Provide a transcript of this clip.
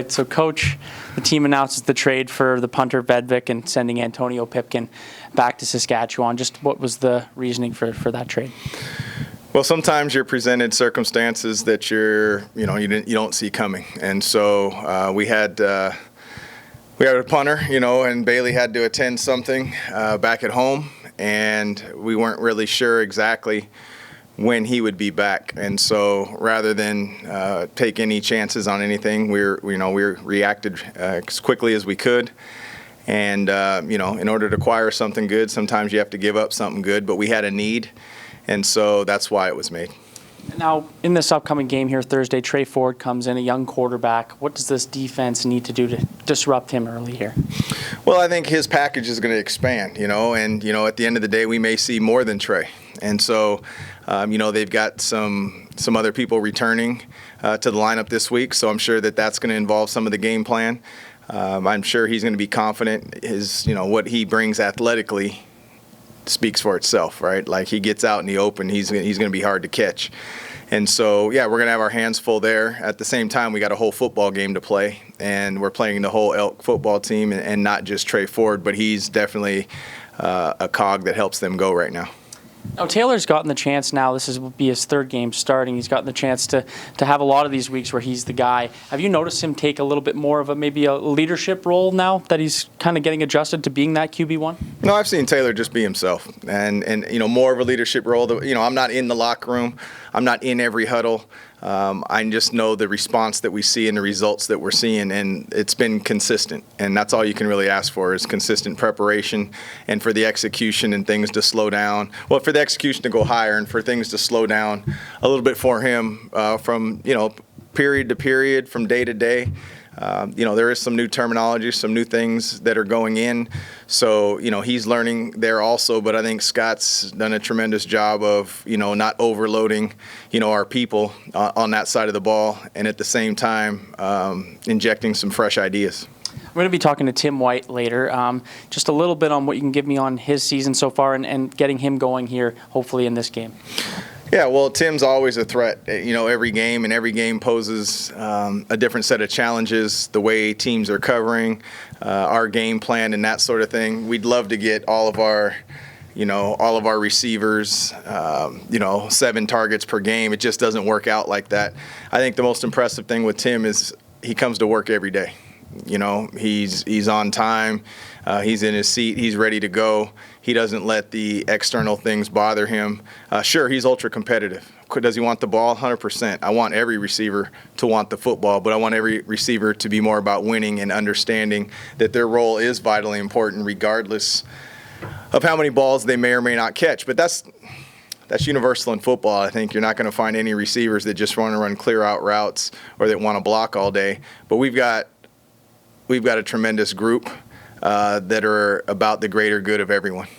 So, Coach, the team announces the trade for the punter Vedvik and sending Antonio Pipkin back to Saskatchewan. Just what was the reasoning for that trade? Well, sometimes you're presented circumstances that you don't see coming, and so we had a punter, and Bailey had to attend something back at home, and we weren't really sure exactly when he would be back. And so rather than take any chances on anything, we reacted as quickly as we could. And, in order to acquire something good, sometimes you have to give up something good, but we had a need. And so that's why it was made. Now, in this upcoming game here Thursday, Trey Ford comes in, a young quarterback. What does this defense need to do to disrupt him early here? Well, I think his package is going to expand, and, at the end of the day, we may see more than Trey. And so, they've got some other people returning to the lineup this week, so I'm sure that's going to involve some of the game plan. I'm sure he's going to be confident. What he brings athletically speaks for itself, right? Like, he gets out in the open, he's going to be hard to catch. And so, we're going to have our hands full there. At the same time, we got a whole football game to play, and we're playing the whole Elk football team, and not just Trey Ford, but he's definitely a cog that helps them go right now. Now, Taylor's gotten the chance now. This will be his third game starting. He's gotten the chance to have a lot of these weeks where he's the guy. Have you noticed him take a little bit more of maybe a leadership role now that he's kind of getting adjusted to being that QB1? No, I've seen Taylor just be himself and more of a leadership role. I'm not in the locker room. I'm not in every huddle. I just know the response that we see and the results that we're seeing, and it's been consistent. And that's all you can really ask for is consistent preparation, and for the execution and things to slow down. Well, for the execution to go higher and for things to slow down a little bit for him from period to period, from day to day. There is some new terminology, some new things that are going in. So, he's learning there also. But I think Scott's done a tremendous job of, not overloading, our people on that side of the ball. And at the same time, injecting some fresh ideas. We're going to be talking to Tim White later. Just a little bit on what you can give me on his season so far and getting him going here, hopefully, in this game. Yeah, well, Tim's always a threat. Every game poses a different set of challenges, the way teams are covering, our game plan and that sort of thing. We'd love to get all of our receivers, 7 targets per game. It just doesn't work out like that. I think the most impressive thing with Tim is he comes to work every day. He's on time. He's in his seat. He's ready to go. He doesn't let the external things bother him. Sure, he's ultra competitive. Does he want the ball? 100%. I want every receiver to want the football, but I want every receiver to be more about winning and understanding that their role is vitally important regardless of how many balls they may or may not catch. But that's universal in football. I think you're not going to find any receivers that just want to run clear out routes or that want to block all day. But we've got a tremendous group that are about the greater good of everyone.